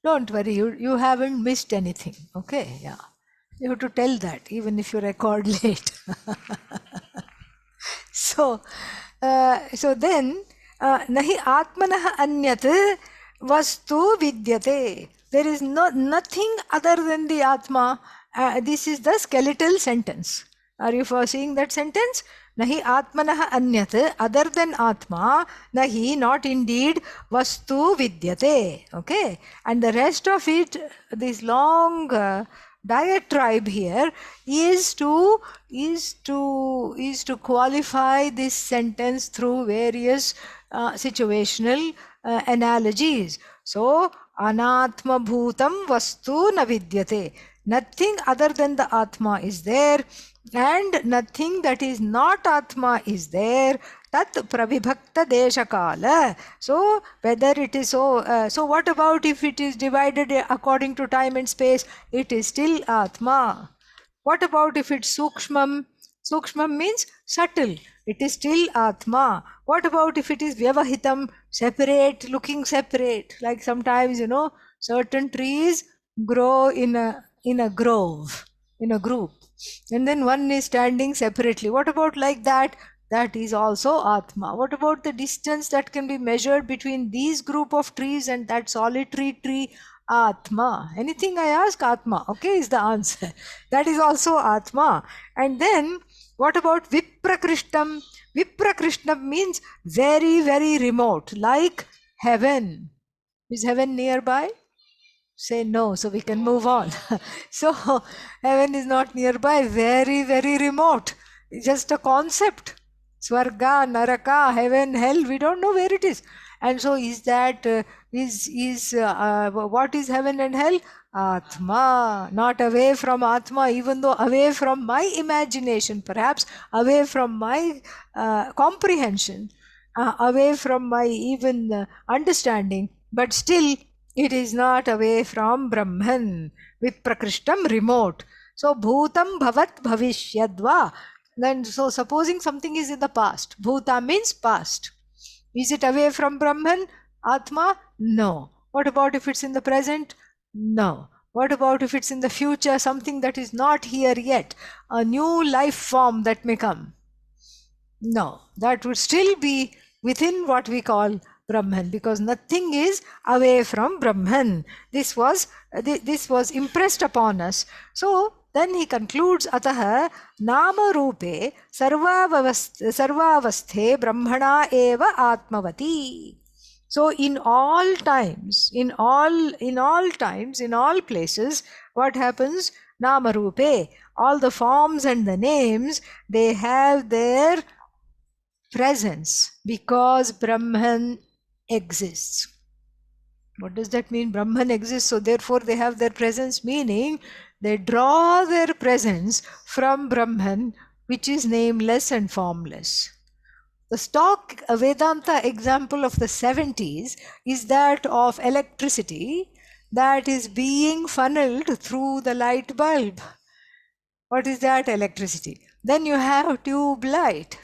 Don't worry, you haven't missed anything. Okay, yeah. You have to tell that even if you record late. So, so then, nahi atmanah anyat vastu vidyate. There is nothing other than the atma. This is the skeletal sentence. Are you foreseeing that sentence? Nahi atmanah anyat, other than atma, nahi, not indeed, vastu vidyate. Okay, and the rest of it, this long diatribe here is to qualify this sentence through various situational analogies. So anatma bhutam vastu na vidyate, nothing other than the atma is there, and nothing that is not atma is there. Tat prabhibhakta deshakala. So whether it is so what about if it is divided according to time and space? It is still atma. What about if it's sukshmam? Sukshmam means subtle. It is still atma. What about if it is vyavahitam, separate, looking separate? Like sometimes, certain trees grow in a grove, in a group, and then one is standing separately. What about like that? That is also atma. What about the distance that can be measured between these group of trees and that solitary tree? Atma. Anything I ask, atma. Okay, is the answer. That is also atma. And then what about viprakrishtam? Viprakrishtam means very, very remote, like heaven. Is heaven nearby? Say no, so we can move on. So heaven is not nearby, very, very remote. It's just a concept. Swarga, Naraka, heaven, hell, we don't know where it is. And so is that, what is heaven and hell? Atma, not away from Atma, even though away from my imagination, perhaps away from my comprehension, away from my even understanding, but still it is not away from Brahman. Viprakrishtam, remote. So bhutam bhavat bhavishyadva. Then so supposing something is in the past, bhuta means past. Is it away from Brahman, Atma? No. What about if it's in the present? No. What about if it's in the future, something that is not here yet, a new life form that may come? No, that would still be within what we call Brahman, because nothing is away from Brahman. This was impressed upon us. So then he concludes, Ataha nama rupe sarvavasthe brahmana eva atmavati. So in all times, in all times, in all places, what happens? Nama rupe, all the forms and the names, they have their presence because Brahman exists. What does that mean? Brahman exists, so therefore they have their presence, meaning they draw their presence from Brahman, which is nameless and formless. The stock Vedanta example of the 70s is that of electricity that is being funneled through the light bulb. What is that? Electricity. Then you have tube light.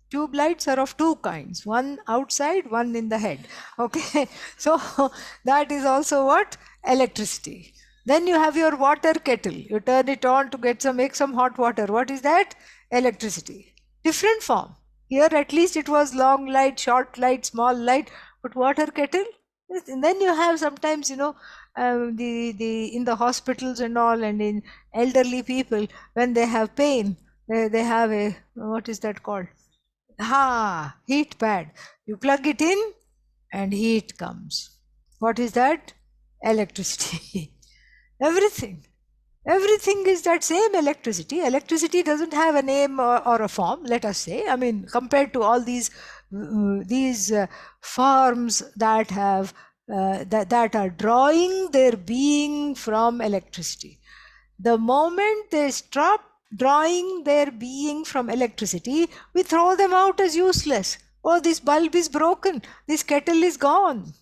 Tube lights are of two kinds, one outside, one in the head. Okay, so that is also what? Electricity. Then you have your water kettle. You turn it on to make some hot water. What is that? Electricity. Different form. Here at least it was long light, short light, small light, but water kettle. And then you have sometimes, the in the hospitals and all, and in elderly people, when they have pain, they have a, what is that called? Heat pad. You plug it in and heat comes. What is that? Electricity. Everything. Everything is that same electricity. Electricity doesn't have a name or a form, let us say. I mean, compared to all these forms that have that are drawing their being from electricity. The moment they stop drawing their being from electricity, we throw them out as useless. Oh, this bulb is broken, this kettle is gone,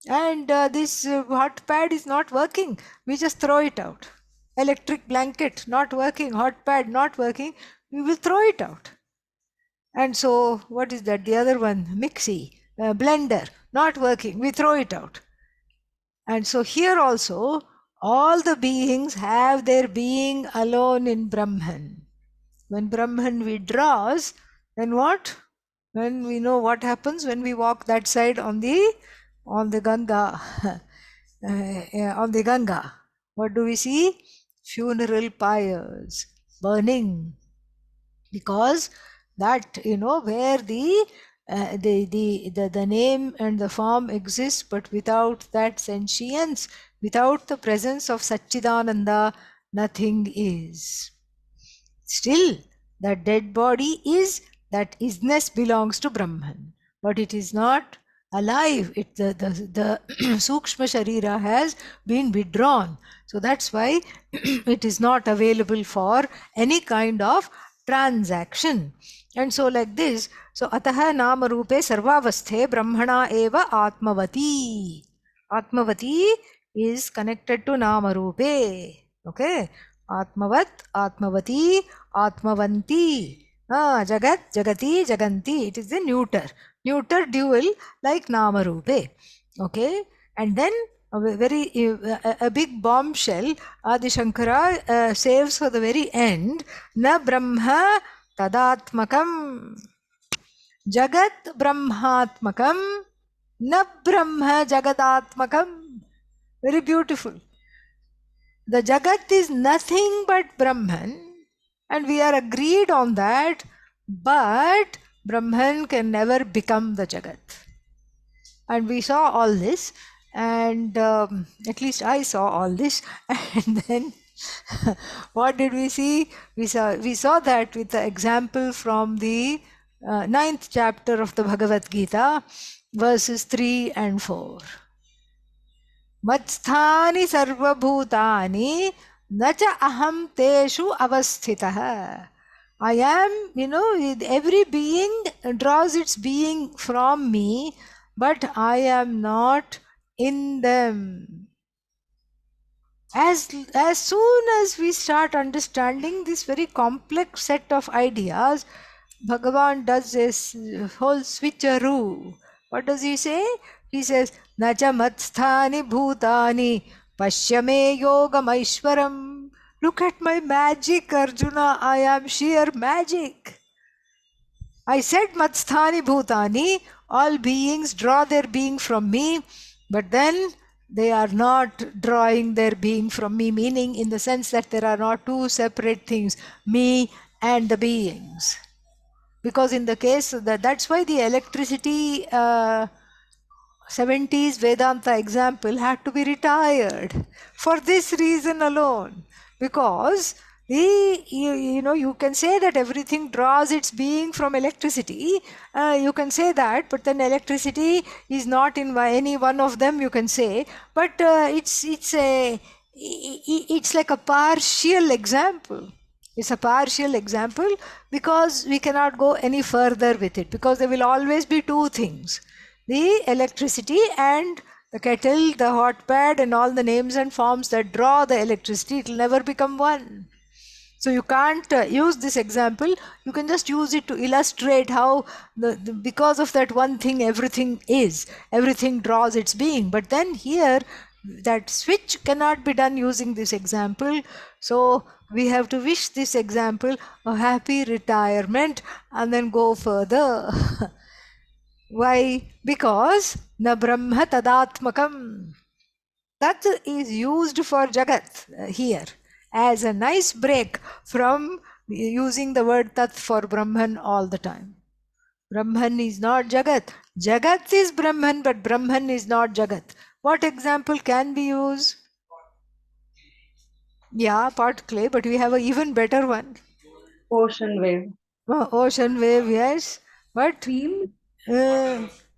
and this hot pad is not working. We just throw it out. Electric blanket not working, hot pad not working, we will throw it out. And so, what is that? The other one, mixie, blender, not working, we throw it out. And so here also, all the beings have their being alone in Brahman. When Brahman withdraws, then what? When we know what happens when we walk that side on the Ganga, on the Ganga, what do we see? Funeral pyres burning, because that, where the name and the form exist, but without that sentience, without the presence of Satchidananda, nothing is. Still, that dead body is, that isness belongs to Brahman, but it is not alive. The Sukshma Sharira has been withdrawn. So that's why it is not available for any kind of transaction. And so like this, so ataha nama rupe sarvavasthe brahmana eva atmavati. Atmavati is connected to nama rupe. Okay. Atmavat, Atmavati, Atmavanti. Jagat, Jagati, Jaganti. It is the neuter. Neuter dual like Namarupe. Okay. And then a big bombshell Adi Shankara saves for the very end. Na Brahma Tadatmakam. Jagat Brahmatmakam. Na Brahma Jagadatmakam. Very beautiful. The Jagat is nothing but Brahman, and we are agreed on that, but Brahman can never become the Jagat. And we saw all this, and at least I saw all this, and then what did we see? We saw that with the example from the 9th chapter of the Bhagavad Gita, verses 3 and 4. मत्स्थानि सर्वभूतानि न च अहम तेषु अवस्थितः. I am, every being draws its being from me, but I am not in them. As soon as we start understanding this very complex set of ideas, Bhagavan does this whole switcheroo. What does he say? He says, Nacha matsthani bhutani pashyame yogam aishwaram. Look at my magic, Arjuna. I am sheer magic. I said matsthani bhutani, all beings draw their being from me, but then they are not drawing their being from me, meaning in the sense that there are not two separate things, me and the beings. Because in the case, that's why the electricity 70s Vedanta example had to be retired for this reason alone. Because you can say that everything draws its being from electricity. You can say that, but then electricity is not in any one of them, you can say. But it's like a partial example. It's a partial example because we cannot go any further with it, because there will always be two things. The electricity and the kettle, the hot pad, and all the names and forms that draw the electricity, it will never become one. So you can't use this example. You can just use it to illustrate how because of that one thing, everything draws its being. But then here, that switch cannot be done using this example. So we have to wish this example a happy retirement and then go further. Why? Because na brahma tadatmakam. Tat is used for Jagat here as a nice break from using the word Tat for Brahman all the time. Brahman is not Jagat. Jagat is Brahman, but Brahman is not Jagat. What example can we use? Yeah, pot clay, but we have an even better one. Ocean wave. Ocean wave, yes. But Dream?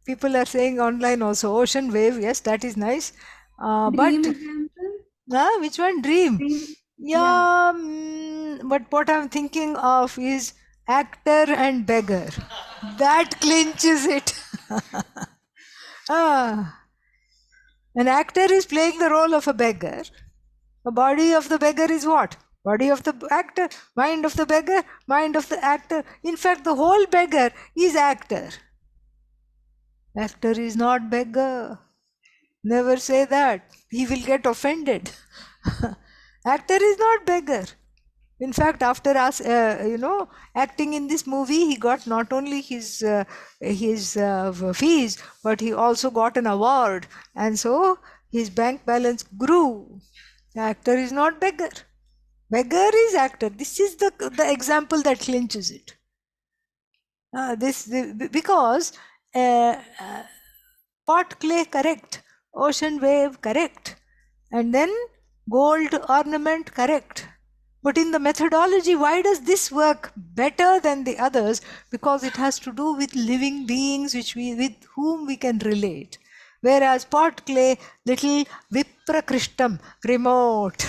people are saying online also, ocean wave, yes, that is nice. Dream example? Which one? Dream. Dream. Yeah, but what I'm thinking of is actor and beggar. That clinches it. An actor is playing the role of a beggar. The body of the beggar is what? Body of the actor, mind of the beggar, mind of the actor. In fact, the whole beggar is actor. Actor is not beggar. Never say that. He will get offended. Actor is not beggar. In fact, after us, acting in this movie, he got not only his fees, but he also got an award, and so his bank balance grew. Actor is not beggar. Beggar is actor. This is the example that clinches it. Because pot clay correct, ocean wave correct, and then gold ornament correct. But in the methodology, why does this work better than the others? Because it has to do with living beings with whom we can relate. Whereas pot clay, little viprakrishtam, remote,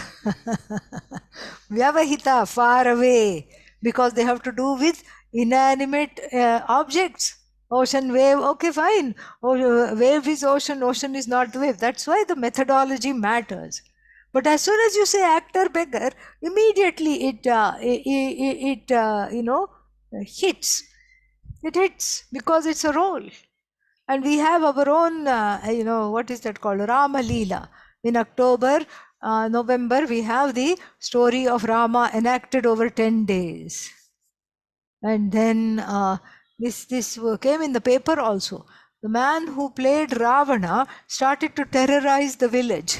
vyavahita, far away, because they have to do with inanimate objects. Ocean wave, okay, fine. Wave is ocean, ocean is not the wave. That's why the methodology matters. But as soon as you say actor beggar, immediately it hits. It hits because it's a role. And we have our own, what is that called? Rama Leela. In October, November, we have the story of Rama enacted over 10 days. And then this came in the paper also. The man who played Ravana started to terrorize the village.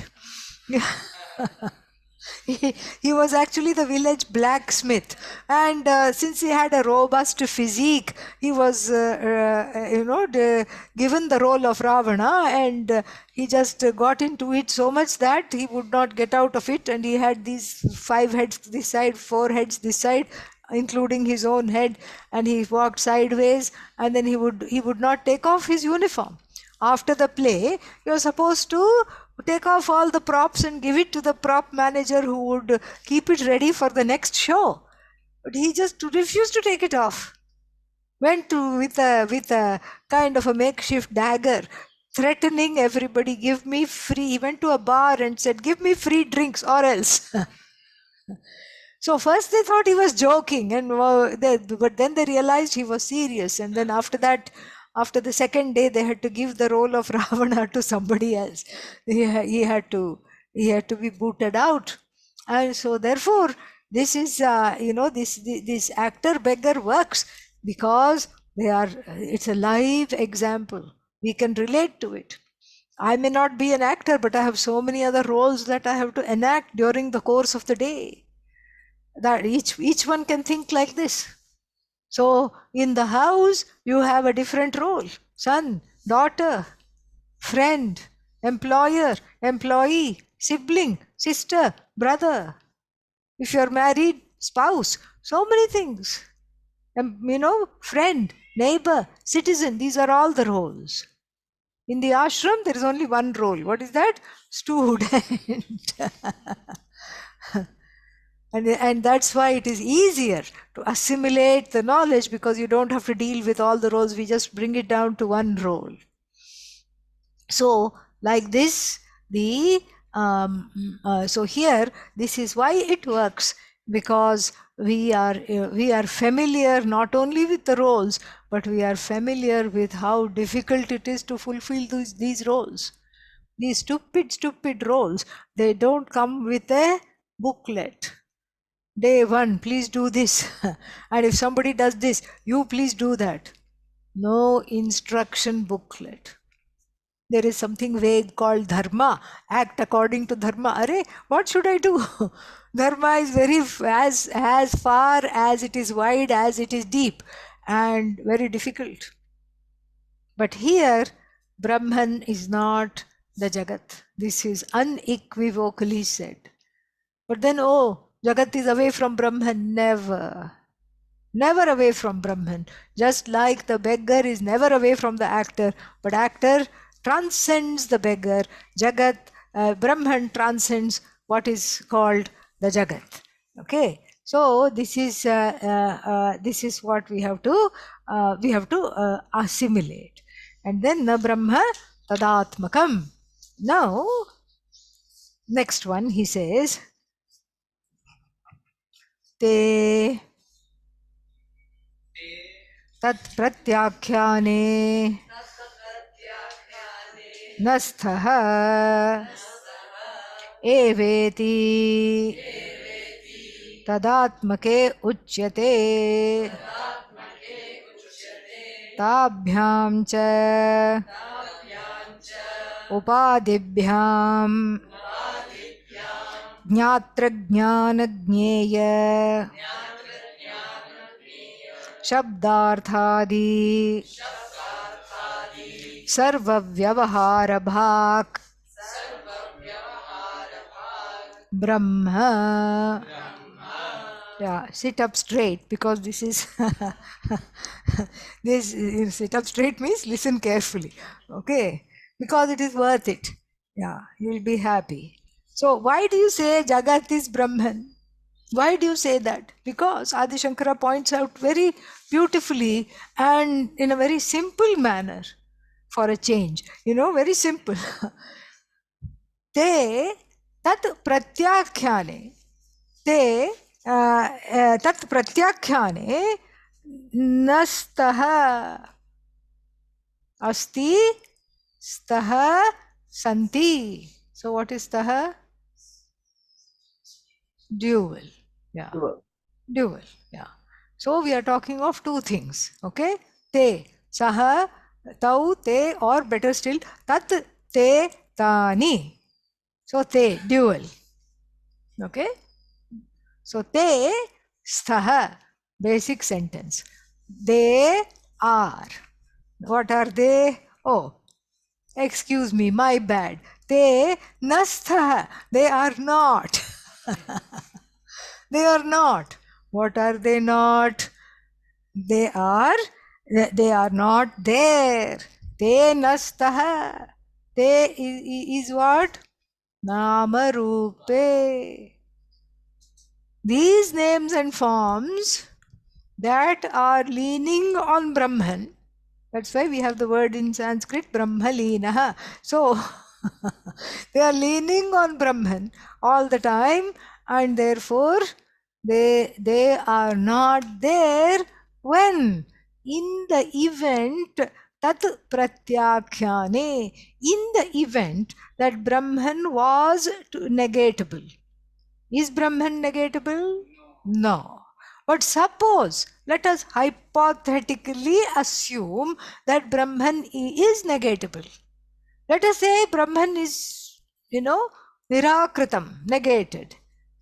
He was actually the village blacksmith, and since he had a robust physique, he was given the role of Ravana, and he just got into it so much that he would not get out of it, and he had these 5 heads this side, 4 heads this side, including his own head, and he walked sideways, and then he would not take off his uniform. After the play, you're supposed to take off all the props and give it to the prop manager who would keep it ready for the next show. But he just refused to take it off. Went to with a kind of a makeshift dagger, threatening everybody, give me free. He went to a bar and said, give me free drinks or else. So first they thought he was joking, but then they realized he was serious. And then after that, after the second day, they had to give the role of Ravana to somebody else. He had to be booted out, and so therefore this is this actor beggar works because it's a live example. We can relate to it. I may not be an actor, but I have so many other roles that I have to enact during the course of the day, that each one can think like this. So in the house, you have a different role: son, daughter, friend, employer, employee, sibling, sister, brother. If you're married, spouse, so many things. Friend, neighbor, citizen, these are all the roles. In the ashram, there is only one role. What is that? Student. And that's why it is easier to assimilate the knowledge, because you don't have to deal with all the roles. We just bring it down to one role. So like this, so here, this is why it works, because we are familiar not only with the roles, but we are familiar with how difficult it is to fulfill these roles. These stupid roles, they don't come with a booklet. Day 1, please do this. And if somebody does this, you please do that. No instruction booklet. There is something vague called dharma. Act according to dharma. Arey, what should I do? Dharma is as far as it is wide as it is deep, and very difficult. But here, Brahman is not the Jagat. This is unequivocally said. But then, Jagat is away from Brahman. Never. Never away from Brahman. Just like the beggar is never away from the actor, but actor transcends the beggar. Jagat, Brahman transcends what is called the Jagat. Okay. So this is what we have to assimilate. And then na Brahma tadatmakam. Now, next one, he says, te tat pratyakhyane Nasthaha Eveti Tadatmake Uchyate Tabhyam cha Upadibhyam Jnatra Jnana Jnaya Shabdarthadi Sarva Vyavahara Bhak Brahma. Yeah, sit up straight because this is this sit up straight means listen carefully. Okay, because it is worth it. Yeah, you will be happy. So why do you say Jagat is Brahman? Why do you say that? Because Adi Shankara points out very beautifully and in a very simple manner for a change. Very simple. Te tat pratyakhyane ते तत् प्रत्याख्याने न स्तः अस्ति स्तः सन्ति. So what is स्तः? Dual. Yeah. Dual. Yeah. So we are talking of two things. Okay. Te, saha, tau, te, or better still, tat, te, tani. So te, dual. Okay. So te, sthaha, basic sentence. They are. What are they? Oh, excuse me, my bad. Te nastha. They are not. They are not. What are they not? They are not there. Te nastha. Te is what? Namarupe. These names and forms that are leaning on Brahman, that's why we have the word in Sanskrit, Brahmalinaha. So, they are leaning on Brahman all the time, and therefore they are not there when? In the event tat pratyakhyane, in the event that Brahman was negatable. Is Brahman negatable? No. But suppose, let us hypothetically assume that Brahman is negatable. Let us say Brahman is, nirakritam, negated.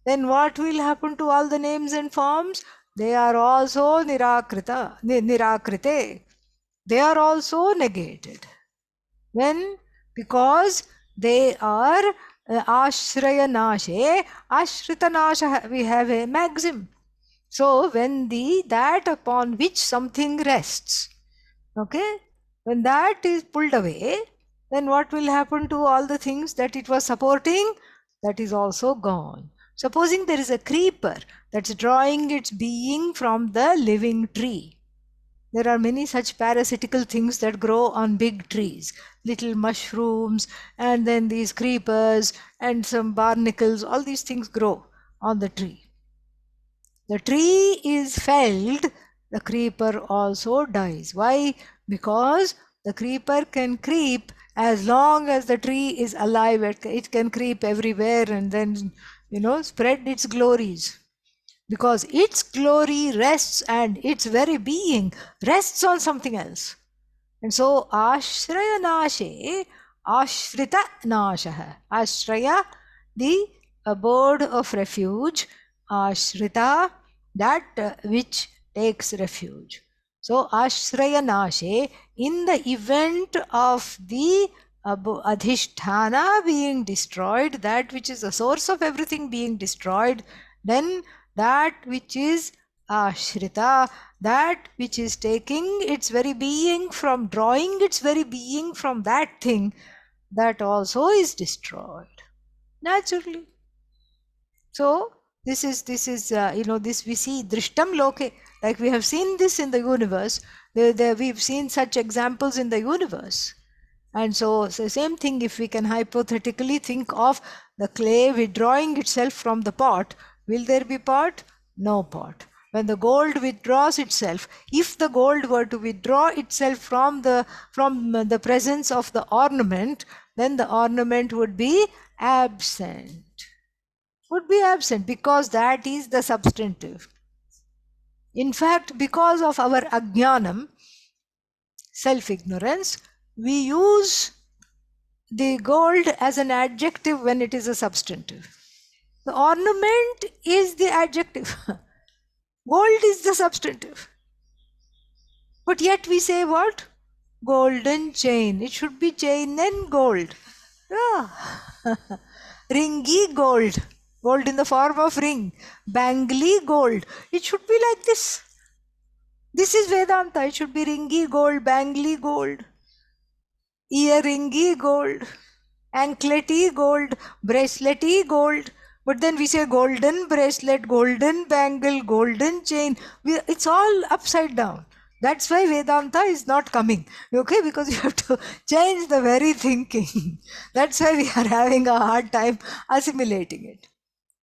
Then what will happen to all the names and forms? They are also nirakrite. They are also negated. When? Because they are ashraya nashe, ashrita nasha. We have a maxim. So when that upon which something rests, okay, when that is pulled away, then what will happen to all the things that it was supporting? That is also gone. Supposing there is a creeper that's drawing its being from the living tree. There are many such parasitical things that grow on big trees, little mushrooms, and then these creepers and some barnacles, all these things grow on the tree. The tree is felled, the creeper also dies. Why? Because the creeper can creep as long as the tree is alive. It can creep everywhere and then, spread its glories. Because its glory rests and its very being rests on something else. And so, ashraya nashe, ashrita nashaha. Ashraya, the abode of refuge. Ashrita, that which takes refuge. So, ashraya nashe, in the event of the adhishthana being destroyed, that which is the source of everything being destroyed, then that which is ashrita, that which is taking its very being from, drawing its very being from that thing, that also is destroyed naturally. So this is this we see drishtam loke, like we have seen this in the universe. We've seen such examples in the universe. And so it's the same thing. If we can hypothetically think of the clay withdrawing itself from the pot, will there be pot? No pot. When the gold withdraws itself, if the gold were to withdraw itself from the presence of the ornament, then the ornament would be absent. Would be absent because that is the substantive. In fact, because of our ajnanam, self-ignorance, we use the gold as an adjective when it is a substantive. The ornament is the adjective. Gold is the substantive. But yet we say what? Golden chain. It should be chain and gold. Yeah. Ringy gold. Gold in the form of ring. Bangly gold. It should be like this. This is Vedanta. It should be ringy gold, bangly gold, earringy gold, anklety gold, bracelety gold. But then we say golden bracelet, golden bangle, golden chain. It's all upside down. That's why Vedanta is not coming. Okay, because you have to change the very thinking. That's why we are having a hard time assimilating it.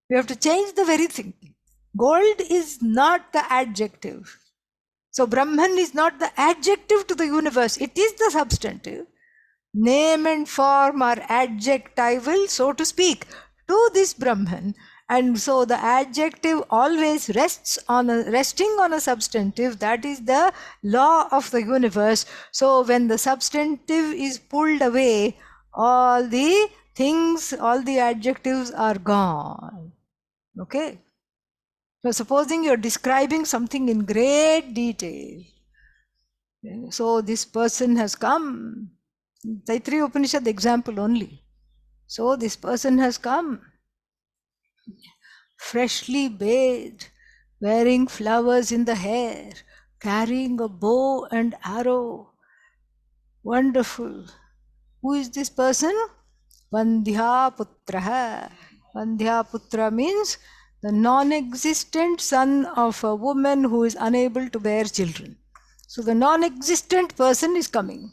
We have to change the very thinking. Gold is not the adjective. So Brahman is not the adjective to the universe. It is the substantive. Name and form are adjectival, so to speak, to this Brahman. And so the adjective always resting on a substantive. That is the law of the universe. So when the substantive is pulled away, all the things, all the adjectives are gone. Okay. So supposing you're describing something in great detail. So this person has come. Taittiriya Upanishad example only. So this person has come, freshly bathed, wearing flowers in the hair, carrying a bow and arrow. Wonderful. Who is this person? Vandhya Putraha. Vandhya Putra means the non-existent son of a woman who is unable to bear children. So the non-existent person is coming,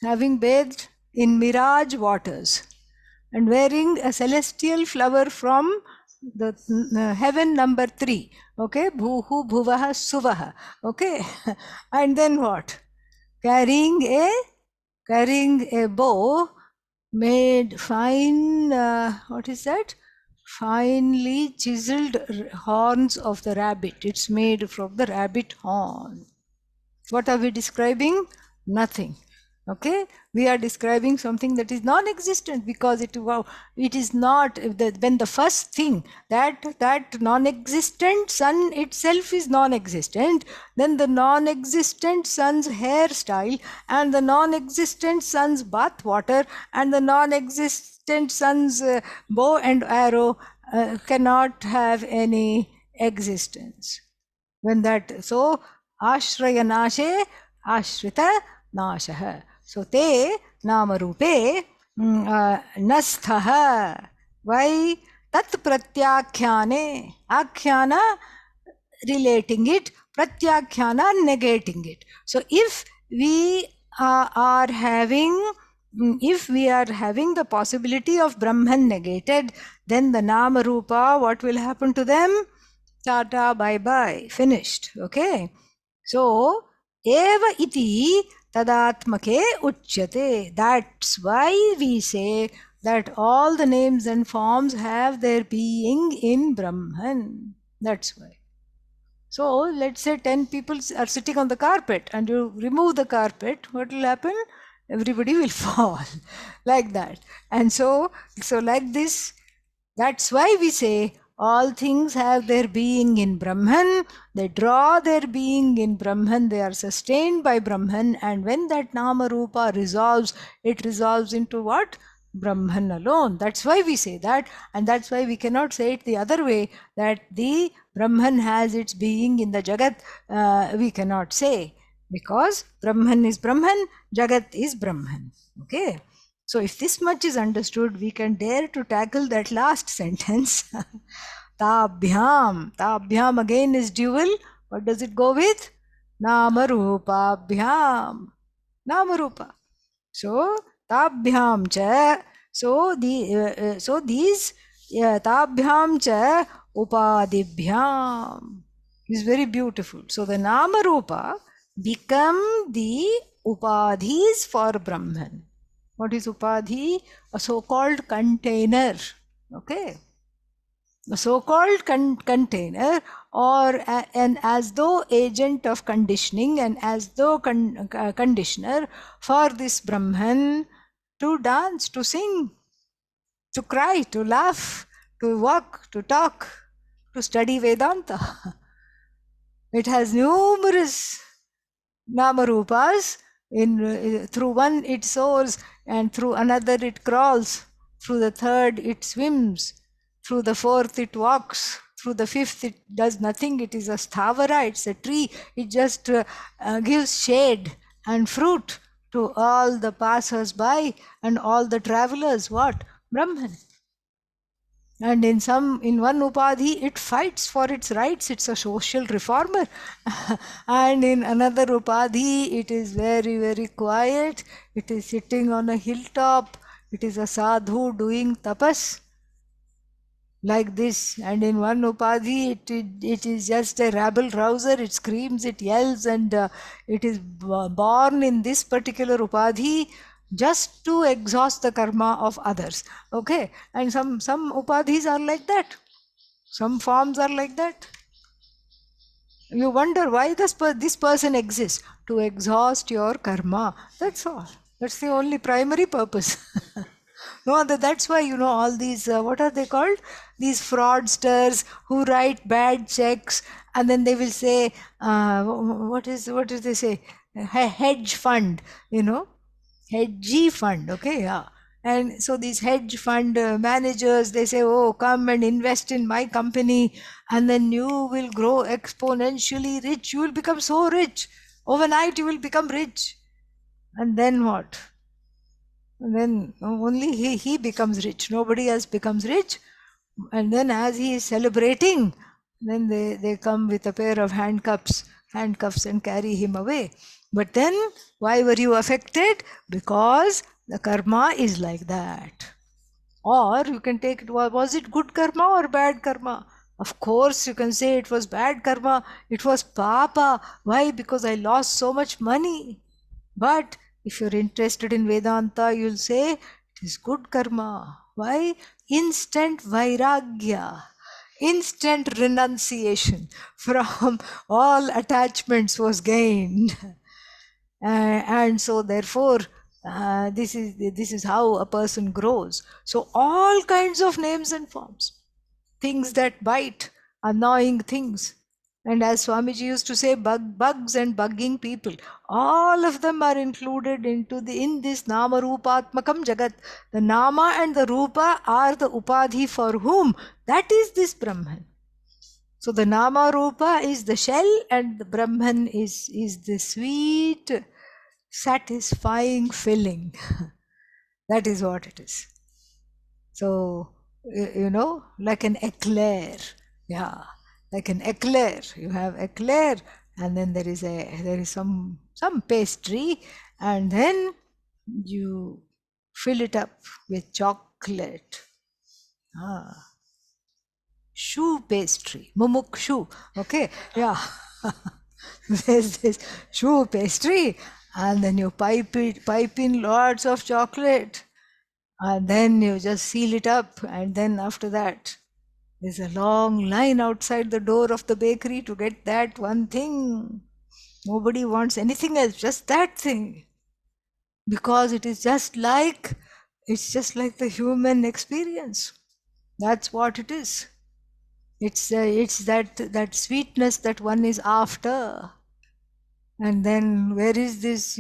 having bathed in mirage waters and wearing a celestial flower from the heaven number 3. Okay, Bhuhu Bhuvaha Suvaha. Okay, and then what? Carrying a bow made fine, what is that? Finely chiseled horns of the rabbit. It's made from the rabbit horn. What are we describing? Nothing. Okay, we are describing something that is non-existent because it is not when the first thing that non-existent sun itself is non-existent, then the non-existent sun's hairstyle and the non-existent sun's bath water and the non-existent sun's bow and arrow cannot have any existence. When that, so ashraya nashe ashrita nashah. So te namarupe nasthaha. Why? Tat pratyakhyane. Akhyana relating it, pratyakhyana negating it. So if we are having the possibility of Brahman negated, then the Nama Rupa, what will happen to them? Tata, bye bye, finished. Okay. So, eva iti tadatmake uchyate. That's why we say that all the names and forms have their being in Brahman. That's why. So, let's say 10 people are sitting on the carpet and you remove the carpet, what will happen? Everybody will fall like that. And so like this, that's why we say all things have their being in Brahman. They draw their being in Brahman. They are sustained by Brahman. And when that Nama Rupa resolves, it resolves into what? Brahman alone. That's why we say that. And that's why we cannot say it the other way, that the Brahman has its being in the Jagat. We cannot say. Because Brahman is Brahman, Jagat is Brahman. Okay. So if this much is understood, we can dare to tackle that last sentence. Tabhyam. Tabhyam again is dual. What does it go with? Namarupabhyam. Namarupa. So tabhyam cha. So these tabhyam cha upadibhyam is very beautiful. So the Namarupa become the upadhis for Brahman. What is upadhi? A so-called container. Okay. A so-called container, or an as though agent of conditioning, and as though conditioner for this Brahman to dance, to sing, to cry, to laugh, to walk, to talk, to study Vedanta. It has numerous Namarupas. Through one it soars, and through another it crawls, through the third it swims, through the fourth it walks, through the fifth it does nothing. It is a sthavara, it's a tree. It just gives shade and fruit to all the passers-by and all the travelers. What? Brahman. And in one upadhi, it fights for its rights. It's a social reformer. And in another upadhi, it is very, very quiet. It is sitting on a hilltop. It is a sadhu doing tapas like this. And in one upadhi, it is just a rabble rouser. It screams, it yells, and it is born in this particular upadhi just to exhaust the karma of others. Okay. And some upadhis are like that. Some forms are like that. You wonder why this person exists. To exhaust your karma. That's all. That's the only primary purpose. No other. That's why, all these, what are they called? These fraudsters who write bad checks, and then they will say, what do they say? Hedge fund, hedgy fund. Okay, yeah. And so these hedge fund managers, they say, oh, come and invest in my company, and then you will grow exponentially rich. You will become so rich. Overnight, you will become rich. And then what? And then only he becomes rich. Nobody else becomes rich. And then as he is celebrating, then they come with a pair of handcuffs and carry him away. But then, why were you affected? Because the karma is like that. Or you can take it, was it good karma or bad karma? Of course, you can say it was bad karma. It was papa. Why? Because I lost so much money. But if you're interested in Vedanta, you'll say it is good karma. Why? Instant vairagya, instant renunciation from all attachments was gained. And so therefore, this is how a person grows. So all kinds of names and forms, things that bite, annoying things. And as Swamiji used to say, bugs and bugging people, all of them are included in this Nama Rupatmakam Jagat. The Nama and the Rupa are the Upadhi for whom? That is this Brahman. So the Nama Rupa is the shell, and the Brahman is the sweet, satisfying filling. That is what it is. So, like an eclair. Yeah, like an eclair. You have eclair, and then there is some pastry, and then you fill it up with chocolate. Shoe pastry, mumukshu. Okay, yeah. There's this shoe pastry, and then you pipe in lots of chocolate, and then you just seal it up, and then after that, there's a long line outside the door of the bakery to get that one thing. Nobody wants anything else, just that thing, because it is just like the human experience. That's what it is. It's that sweetness that one is after. And then where is this,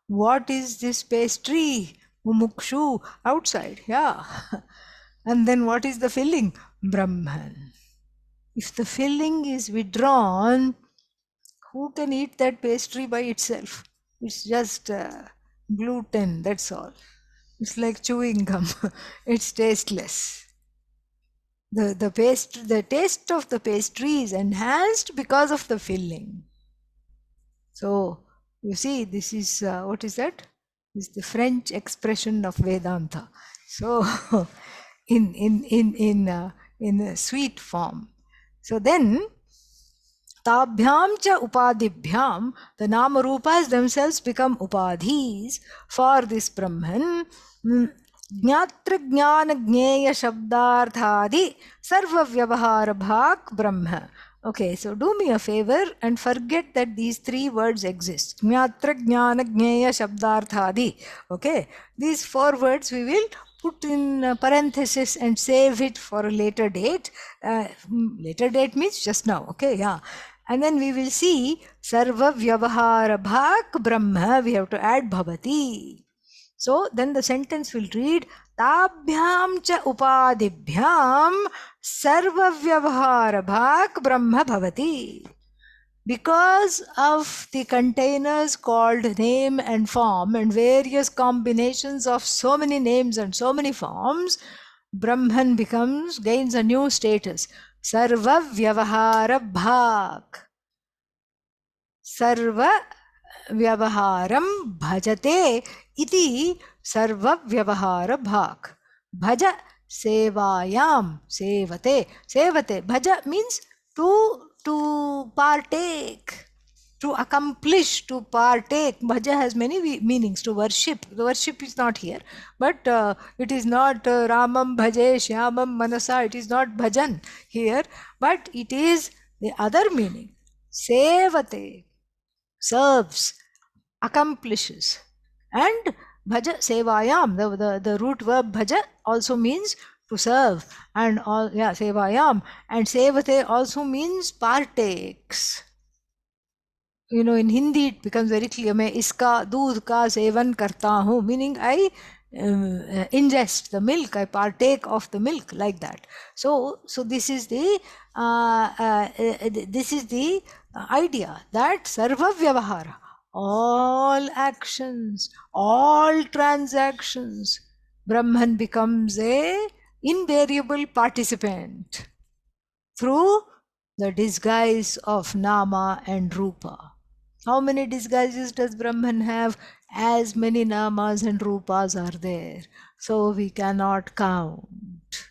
what is this pastry? Mumukshu, outside, yeah. And then what is the filling? Brahman. If the filling is withdrawn, who can eat that pastry by itself? It's just gluten, that's all. It's like chewing gum. It's tasteless. The taste of the pastry is enhanced because of the filling. So you see, this is what is that? This is the French expression of Vedanta. So in a sweet form. So then Tabhyam cha upadibhyam, the Nama Rupas themselves become upadhis for this Brahman. Jnatra jnana jnaya shabdarthadi sarva vyavahara bhak brahma. Okay, so do me a favor and forget that these three words exist. Jnatra jnana jnaya shabdarthadi. Okay, these four words we will put in parenthesis and save it for a later date. Later date means just now. Okay, yeah. And then we will see sarva vyavahara bhak brahma. We have to add bhavati. So then the sentence will read Tabhyam cha upadibhyam sarva vyavahara bhak brahma bhavati. Because of the containers called name and form and various combinations of so many names and so many forms, Brahman gains a new status. Sarva vyavahara bhak. Sarva vyavaharam bhajate iti sarva vyavahara bhak. Bhaja sevayam sevate. Sevate. Bhaja means to partake, to accomplish, to partake. Bhaja has many meanings. To worship. The worship is not here, but it is not Ramam bhaje shyamam manasa. It is not bhajan here, but it is the other meaning. Sevate, serves, accomplishes. And bhaja sevayam, the root verb bhaja also means to serve. And all, yeah, sevayam. And sevate also means partakes. You know, in Hindi it becomes very clear. मैं इसका दूध का seven करता हूँ, meaning I ingest the milk, I partake of the milk, like that. So this is the idea that sarva vyavahara, all actions, all transactions, Brahman becomes a invariable participant through the disguise of Nama and Rupa. How many disguises does Brahman have? As many Namas and Rupas are there. So we cannot count.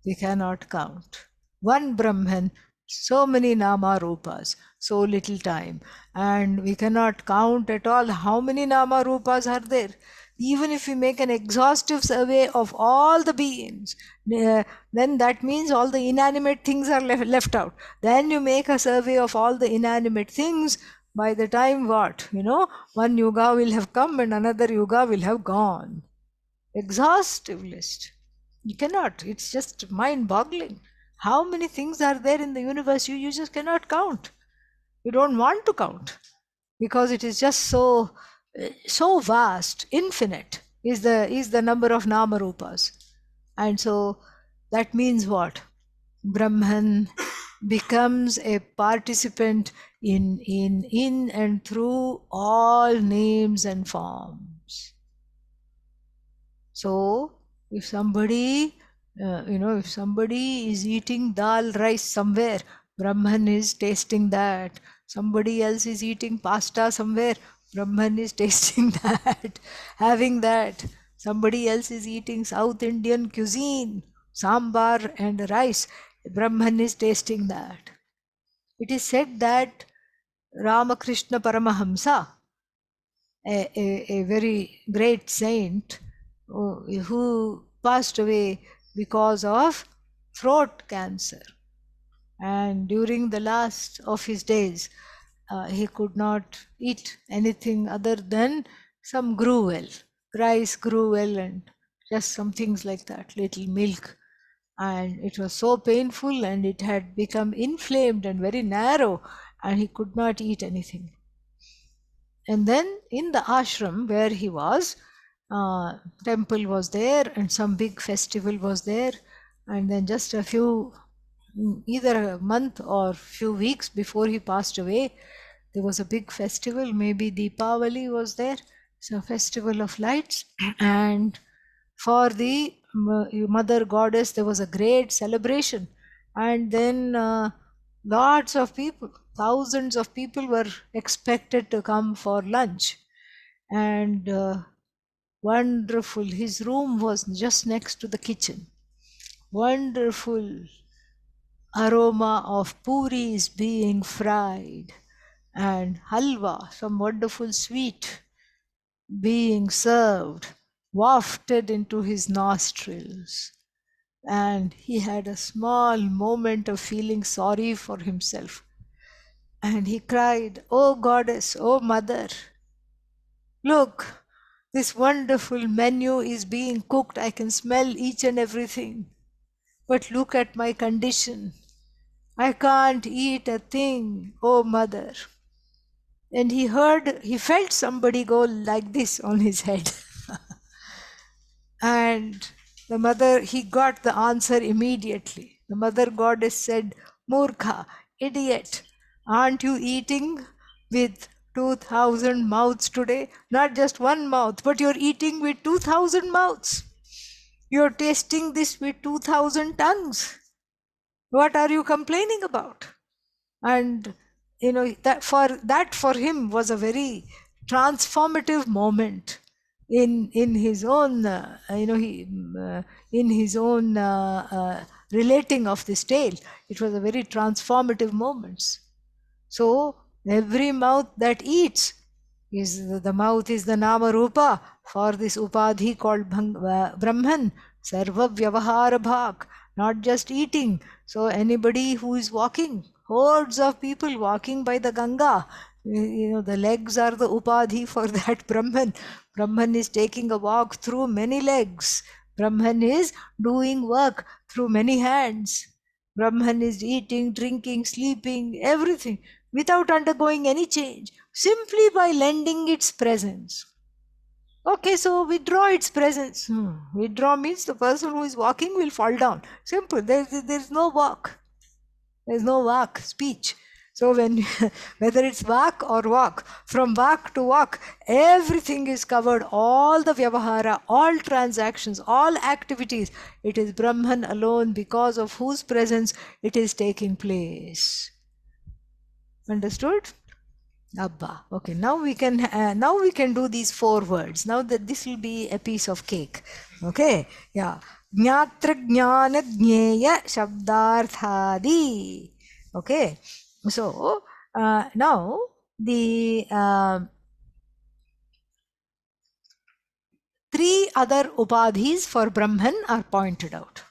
We cannot count. One Brahman, so many Nama Rupas, so little time. And we cannot count at all how many Nama Rupas are there. Even if we make an exhaustive survey of all the beings, then that means all the inanimate things are left out. Then you make a survey of all the inanimate things. By the time what? You know, one yuga will have come and another yuga will have gone. Exhaustive list. You cannot. It's just mind-boggling. How many things are there in the universe? You just cannot count. You don't want to count because it is just so vast, infinite is the number of Nama Rupas. And so that means what? Brahman becomes a participant in and through all names and forms. So if somebody if somebody is eating dal rice somewhere, Brahman is tasting that. Somebody else is eating pasta somewhere, Brahman is tasting that, having that. Somebody else is eating South Indian cuisine, sambar and rice, Brahman is tasting that. It is said that Ramakrishna Paramahamsa, a very great saint, who passed away because of throat cancer, and during the last of his days he could not eat anything other than some gruel, rice gruel, and just some things like that, little milk. And it was so painful, and it had become inflamed and very narrow, and he could not eat anything. And then in the ashram where he was, temple was there and some big festival was there. And then just a few, either a month or few weeks before he passed away, there was a big festival. Maybe Deepavali was there. It's a festival of lights. And for the mother goddess, there was a great celebration. And then lots of people, thousands of people were expected to come for lunch. And wonderful, his room was just next to the kitchen. Wonderful aroma of puris being fried and halwa, some wonderful sweet, being served, wafted into his nostrils. And he had a small moment of feeling sorry for himself. And he cried, "Oh goddess, oh mother, look, this wonderful menu is being cooked. I can smell each and everything. But look at my condition. I can't eat a thing, oh mother." And he felt somebody go like this on his head. And the mother, he got the answer immediately. The mother goddess said, "Murkha, idiot, aren't you eating with 2,000 mouths today? Not just one mouth, but you're eating with 2,000 mouths. You're tasting this with 2,000 tongues. What are you complaining about?" And that for him was a very transformative moment in his own in his own relating of this tale. It was a very transformative moment. So every mouth that eats is the mouth is the nama rupa for this upadhi called Brahman, sarva vyavahara bhak, not just eating. So anybody who is walking, hordes of people walking by the Ganga, the legs are the upadhi for that Brahman. Brahman is taking a walk through many legs. Brahman is doing work through many hands. Brahman is eating, drinking, sleeping, everything without undergoing any change, simply by lending its presence. Okay, so withdraw its presence. Withdraw means the person who is walking will fall down. Simple. There's no walk. There's no walk, speech. So when whether it's walk or walk, from walk to walk, everything is covered, all the vyavahara, all transactions, all activities. It is Brahman alone, because of whose presence it is taking place. Understood? Abba. Okay, now we can do these 4 words. Now that this will be a piece of cake. Okay, yeah. Jnatra jnana jnaya shabdarthadi. Okay, so now the 3 other upadhis for Brahman are pointed out.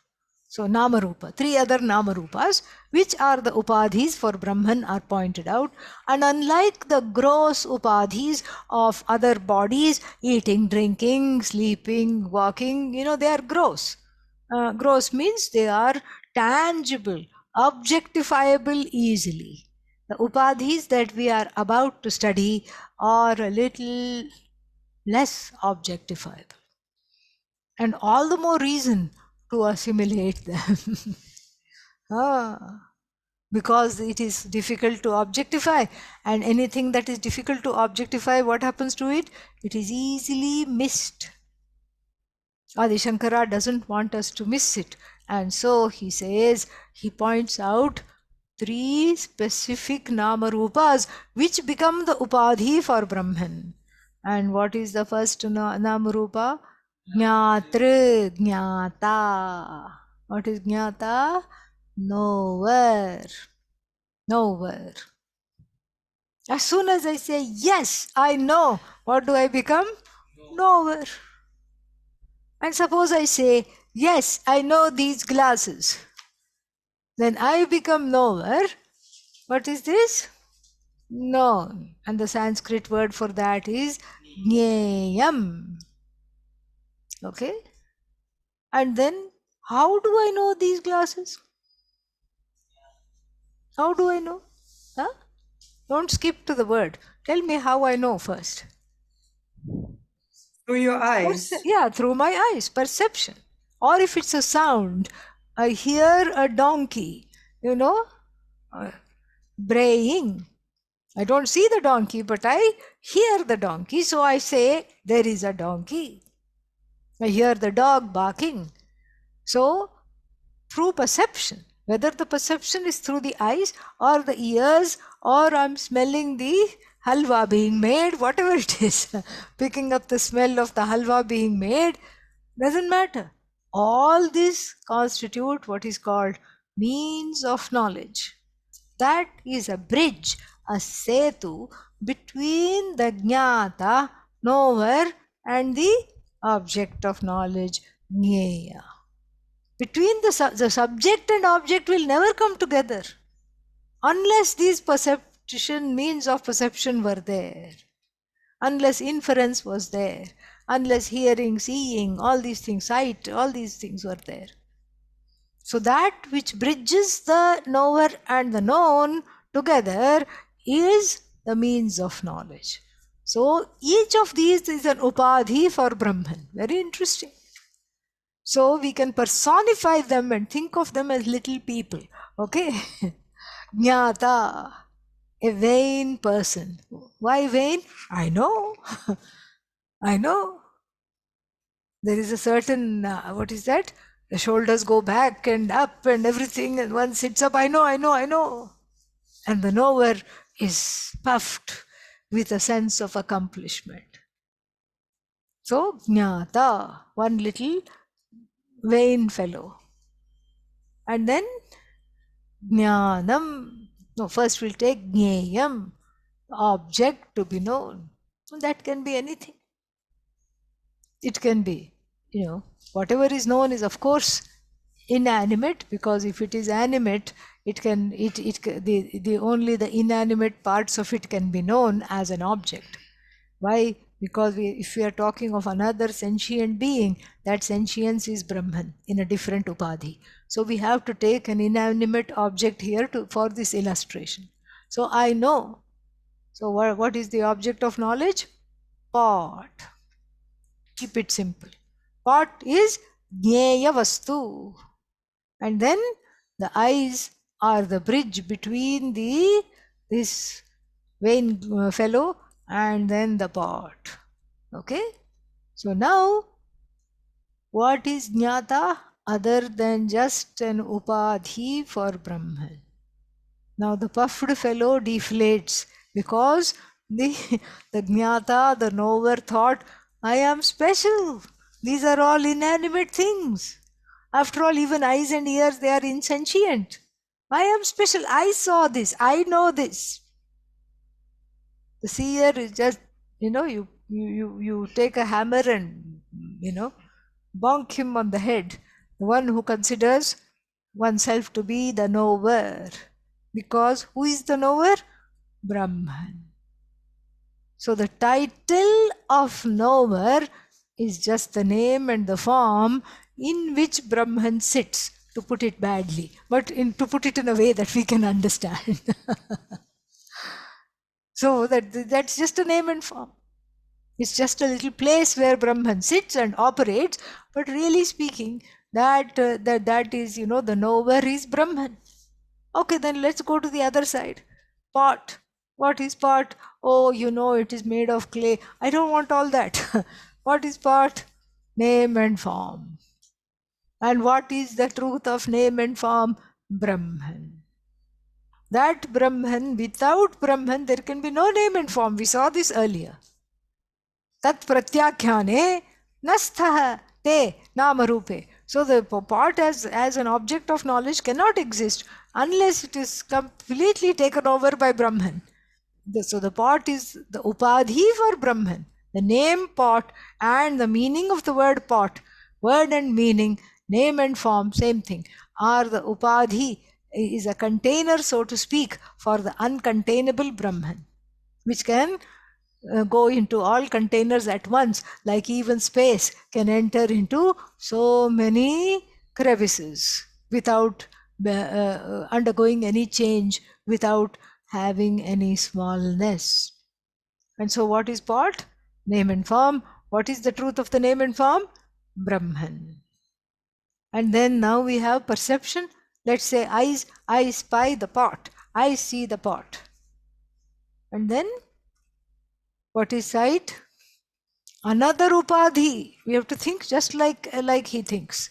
So Namarupa, 3 other Namarupas, which are the upadhis for Brahman, are pointed out. And unlike the gross upadhis of other bodies, eating, drinking, sleeping, walking, they are gross. Gross means they are tangible, objectifiable easily. The upadhis that we are about to study are a little less objectifiable. And all the more reason to assimilate them. Because it is difficult to objectify, and anything that is difficult to objectify, what happens to it? It is easily missed. Adi Shankara doesn't want us to miss it, and so he says, he points out 3 specific Namarupas which become the upadhi for Brahman. And what is the first Namarupa? Jnatru, Jnata. What is Jnata? Knower. Knower. As soon as I say, yes, I know, what do I become? Knower. And suppose I say, yes, I know these glasses. Then I become knower. What is this? Known. And the Sanskrit word for that is Jneyam. Okay? And then, how do I know these glasses? How do I know? Huh? Don't skip to the word. Tell me how I know first. Through your eyes. Yeah, through my eyes, perception. Or if it's a sound, I hear a donkey, braying. I don't see the donkey, but I hear the donkey. So I say, there is a donkey. I hear the dog barking. So, through perception, whether the perception is through the eyes or the ears, or I'm smelling the halwa being made, whatever it is, picking up the smell of the halwa being made, doesn't matter. All this constitute what is called means of knowledge. That is a bridge, a setu between the jnata, knower, and the object of knowledge, jnaya. Between the subject and object will never come together unless these perception means of perception were there, unless inference was there, unless hearing, seeing, all these things, sight, all these things were there. So that which bridges the knower and the known together is the means of knowledge. So each of these is an upadhi for Brahman. Very interesting. So we can personify them and think of them as little people. Okay? Jnata, a vain person. Why vain? I know. I know. There is a certain, what is that? The shoulders go back and up and everything, and one sits up. I know, I know, I know. And the knower is puffed with a sense of accomplishment. So, jnata, one little vain fellow. And then jnanam. No, first we'll take jneyam, object to be known. That can be anything. It can be, whatever is known is of course inanimate, because if it is animate, it can the only the inanimate parts of it can be known as an object. Why? Because if we are talking of another sentient being, that sentience is Brahman in a different upadhi. So we have to take an inanimate object here for this illustration. So I know. So what is the object of knowledge? Pot. Keep it simple. Pot is jnaya vastu. And then the eyes are the bridge between this vain fellow and then the pot. Okay? So now, what is jnata other than just an upadhi for Brahman? Now the puffed fellow deflates because the jnata, the knower, thought, I am special. These are all inanimate things. After all, even eyes and ears, they are insentient. I am special. I saw this. I know this. The seer is just, you take a hammer and, bonk him on the head. The one who considers oneself to be the knower. Because who is the knower? Brahman. So the title of knower is just the name and the form in which Brahman sits, to put it badly, but to put it in a way that we can understand. So that's just a name and form. It's just a little place where Brahman sits and operates, but really speaking, that is, the knower is Brahman. Okay, then let's go to the other side. Pot. What is pot? Oh, it is made of clay. I don't want all that. What is pot? Name and form. And what is the truth of name and form? Brahman. That Brahman, without Brahman, there can be no name and form. We saw this earlier. Tat pratyakhyane nastha te namarupe. So the pot as an object of knowledge cannot exist unless it is completely taken over by Brahman. So the pot is the upadhi for Brahman. The name pot and the meaning of the word pot, word and meaning, name and form, same thing, are the upadhi, is a container, so to speak, for the uncontainable Brahman, which can go into all containers at once, like even space can enter into so many crevices without undergoing any change, without having any smallness. And so what is pot? Name and form. What is the truth of the name and form? Brahman. And then now we have perception. Let's say eyes, I spy the pot, I see the pot. And then what is sight? Another upadhi. We have to think just like he thinks.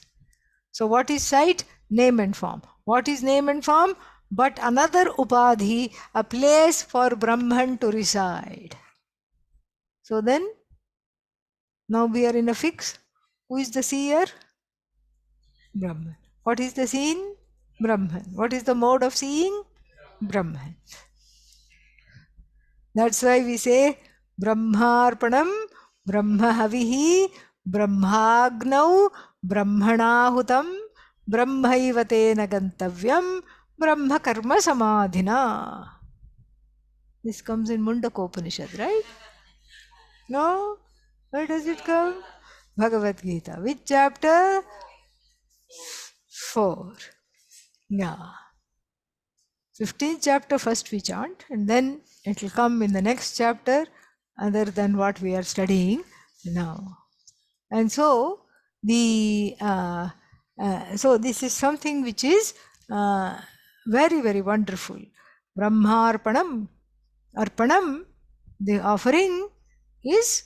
So what is sight? Name and form. What is name and form? But another upadhi, a place for Brahman to reside. So then, now we are in a fix. Who is the seer? Brahman. What is the seen? Brahman. What is the mode of seeing? Brahman. That's why we say Brahmarpanam, Brahmahavihi, Brahmagnau, Brahmanahutam, Brahmaivate Nagantavyam, Brahma Karma Samadhina. This comes in Mundakopanishad, right? No? Where does it come? Bhagavad Gita. Which chapter? 4. Yeah. 15th chapter first we chant, and then it will come in the next chapter other than what we are studying now. And so so this is something which is very, very wonderful. Brahmarpanam. Arpanam, the offering is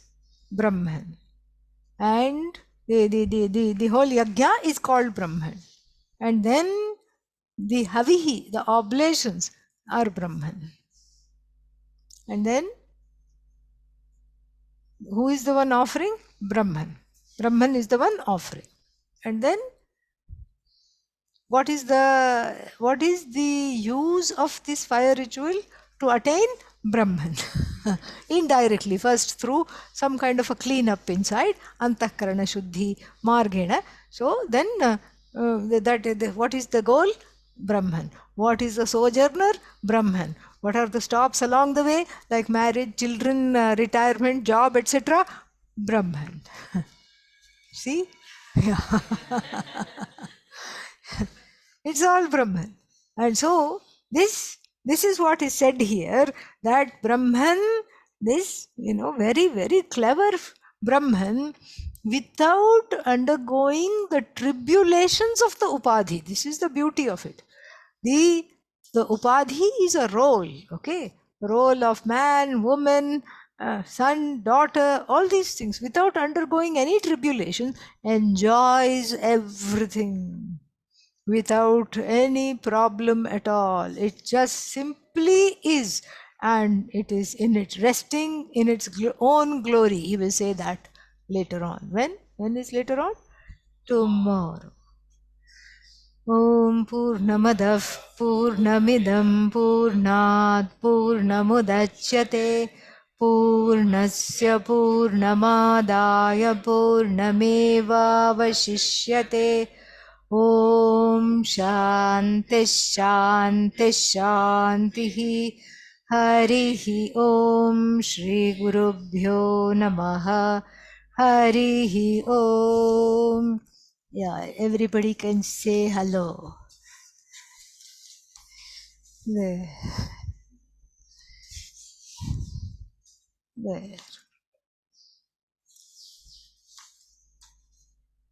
Brahman. And the whole yajna is called Brahman. And then the havihi, the oblations are Brahman. And then who is the one offering? Brahman. Brahman is the one offering. And then what is the use of this fire ritual? To attain Brahman. Indirectly, first through some kind of a cleanup inside, Antakarana Shuddhi Margena. So then what is the goal? Brahman. What is the sojourner? Brahman. What are the stops along the way, like marriage, children, retirement, job, etc.? Brahman. See? Yeah. It's all Brahman. And so this is what is said here, that Brahman, this, very, very clever Brahman, without undergoing the tribulations of the Upadhi. This is the beauty of it. The Upadhi is a role, okay? Role of man, woman, son, daughter, all these things, without undergoing any tribulation, enjoys everything without any problem at all. It just simply is, and it is in it, resting in its own glory. He will say that later on. When is later on? Tomorrow. Om Purnamadah Purnamidam Purnat Purnamudachyate Purnasya Purnamadaya Purnameva Vashishyate. Om Shanti Shanti Shanti. Harihi Om Shri Gurubhyo Namaha. Harihi Om. Yeah, everybody can say hello. There.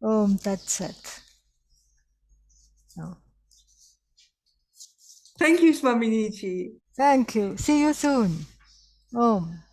Om Tat Sat. Oh. Thank you, Swamini ji. Thank you. See you soon. Om.